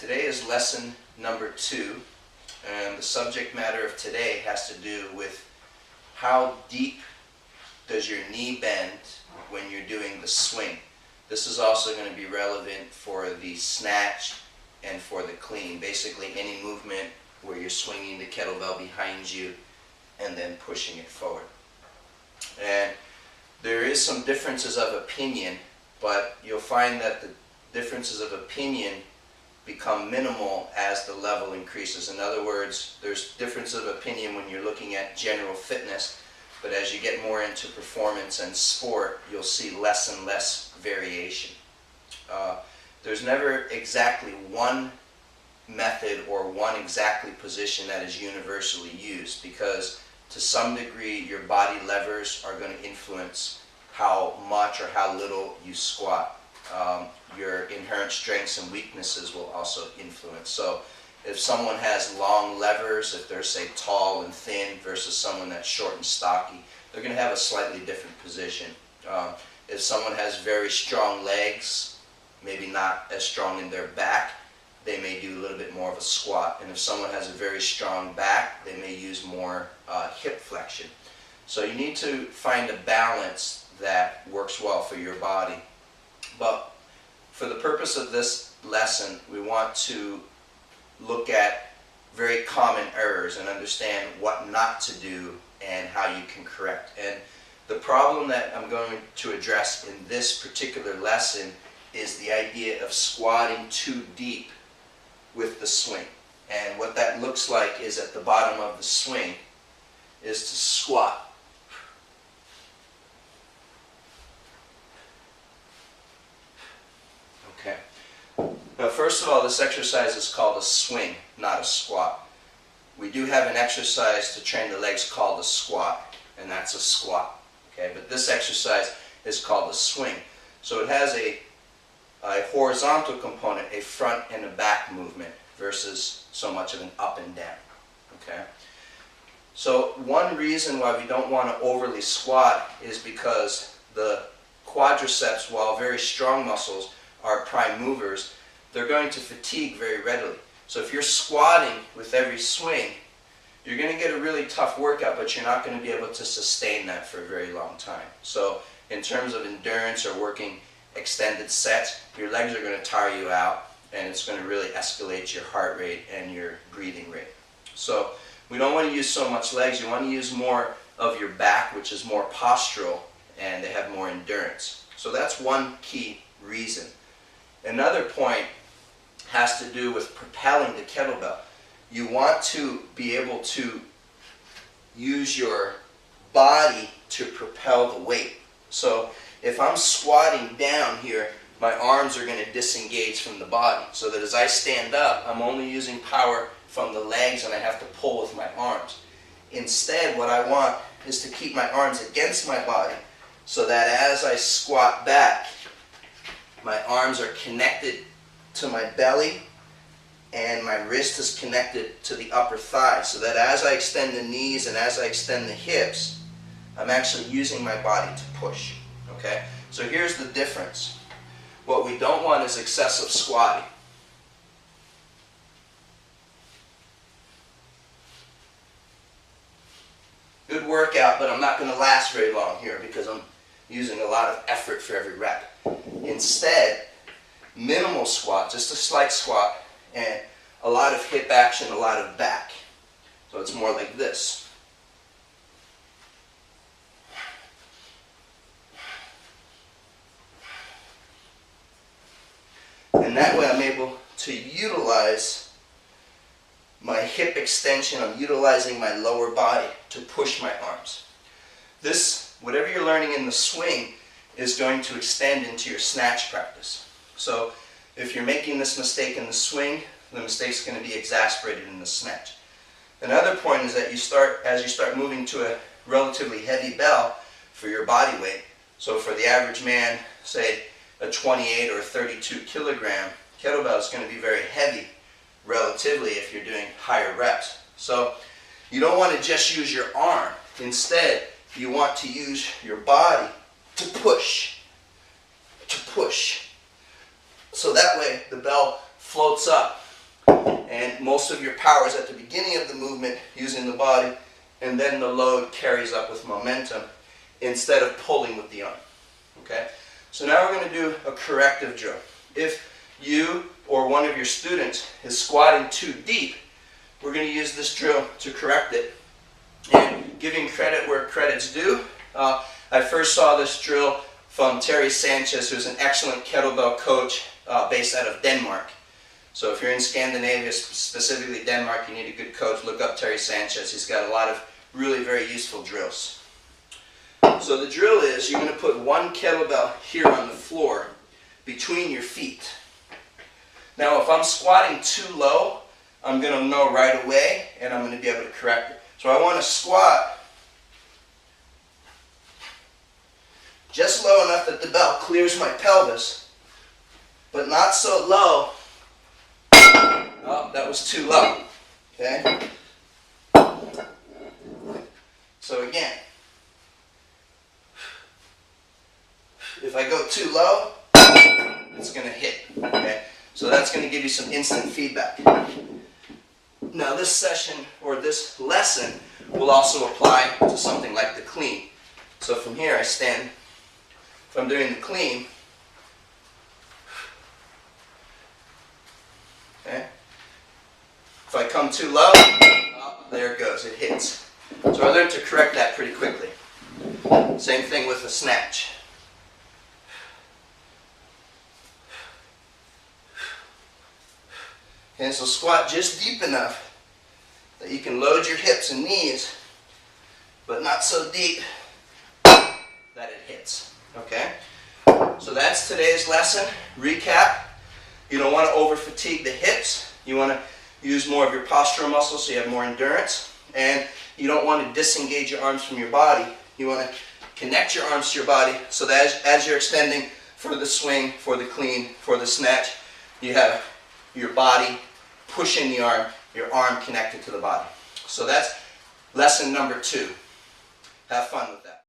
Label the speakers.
Speaker 1: Today is lesson number 2, and the subject matter of today has to do with how deep does your knee bend when you're doing the swing. This is also going to be relevant for the snatch and for the clean. Basically any movement where you're swinging the kettlebell behind you and then pushing it forward. And there is some differences of opinion, but you'll find that the differences of opinion become minimal as the level increases. In other words, there's difference of opinion when you're looking at general fitness, but as you get more into performance and sport, you'll see less and less variation. There's never exactly one method or one exactly position that is universally used, because to some degree your body levers are going to influence how much or how little you squat. Your inherent strengths and weaknesses will also influence. So if someone has long levers, if they're say tall and thin versus someone that's short and stocky, they're going to have a slightly different position. If someone has very strong legs, maybe not as strong in their back, they may do a little bit more of a squat. And if someone has a very strong back, they may use more hip flexion. So you need to find a balance that works well for your body. But for the purpose of this lesson, we want to look at very common errors and understand what not to do and how you can correct. And the problem that I'm going to address in this particular lesson is the idea of squatting too deep with the swing. And what that looks like is at the bottom of the swing is to squat. Okay. Now, first of all, this exercise is called a swing, not a squat. We do have an exercise to train the legs called a squat, and that's a squat. Okay, but this exercise is called a swing. So it has a horizontal component, a front and a back movement, versus so much of an up and down. Okay. So one reason why we don't want to overly squat is because the quadriceps, while very strong muscles, are prime movers, they're going to fatigue very readily. So if you're squatting with every swing, you're going to get a really tough workout, but you're not going to be able to sustain that for a very long time. So in terms of endurance or working extended sets, your legs are going to tire you out, and it's going to really escalate your heart rate and your breathing rate. So we don't want to use so much legs. You want to use more of your back, which is more postural, and they have more endurance. So that's one key reason. Another point has to do with propelling the kettlebell. You want to be able to use your body to propel the weight. So if I'm squatting down here, my arms are going to disengage from the body, so that as I stand up, I'm only using power from the legs and I have to pull with my arms. Instead, what I want is to keep my arms against my body, so that as I squat back, my arms are connected to my belly and my wrist is connected to the upper thigh, so that as I extend the knees and as I extend the hips, I'm actually using my body to push. Okay? So here's the difference. What we don't want is excessive squatting. Good workout, but I'm not going to last very long here because I'm using a lot of effort for every rep. Instead, minimal squat, just a slight squat, and a lot of hip action, a lot of back. So it's more like this. And that way I'm able to utilize my hip extension. I'm utilizing my lower body to push my arms. This, whatever you're learning in the swing, is going to extend into your snatch practice. So if you're making this mistake in the swing, the mistake's going to be exacerbated in the snatch. Another point is that as you start moving to a relatively heavy bell for your body weight, so for the average man, say a 28 or 32 kilogram kettlebell is going to be very heavy relatively if you're doing higher reps. So you don't want to just use your arm. Instead, you want to use your body to push. So that way the bell floats up And most of your power is at the beginning of the movement using the body, and then the load carries up with momentum instead of pulling with the arm. Okay? So now we're going to do a corrective drill. If you or one of your students is squatting too deep, we're going to use this drill to correct it. And giving credit where credit's due, I first saw this drill from Terry Sanchez, who's an excellent kettlebell coach based out of Denmark. So if you're in Scandinavia, specifically Denmark, you need a good coach, look up Terry Sanchez. He's got a lot of really very useful drills. So the drill is you're going to put one kettlebell here on the floor between your feet. Now if I'm squatting too low, I'm going to know right away and I'm going to be able to correct it. So I want to squat just low enough that the belt clears my pelvis, but not so low. Oh, that was too low. Okay? So again, if I go too low, it's going to hit. Okay? So that's going to give you some instant feedback. Now this session, or this lesson, will also apply to something like the clean. So from here I stand, if I'm doing the clean, okay, if I come too low, oh, there it goes, it hits. So I learned to correct that pretty quickly. Same thing with the snatch. And so squat just deep enough that you can load your hips and knees, but not so deep that it hits. Okay? So that's today's lesson. Recap. You don't want to over fatigue the hips. You want to use more of your postural muscles so you have more endurance. And you don't want to disengage your arms from your body. You want to connect your arms to your body so that as you're extending for the swing, for the clean, for the snatch, you have your body pushing the arm, your arm connected to the body. So that's lesson number 2. Have fun with that.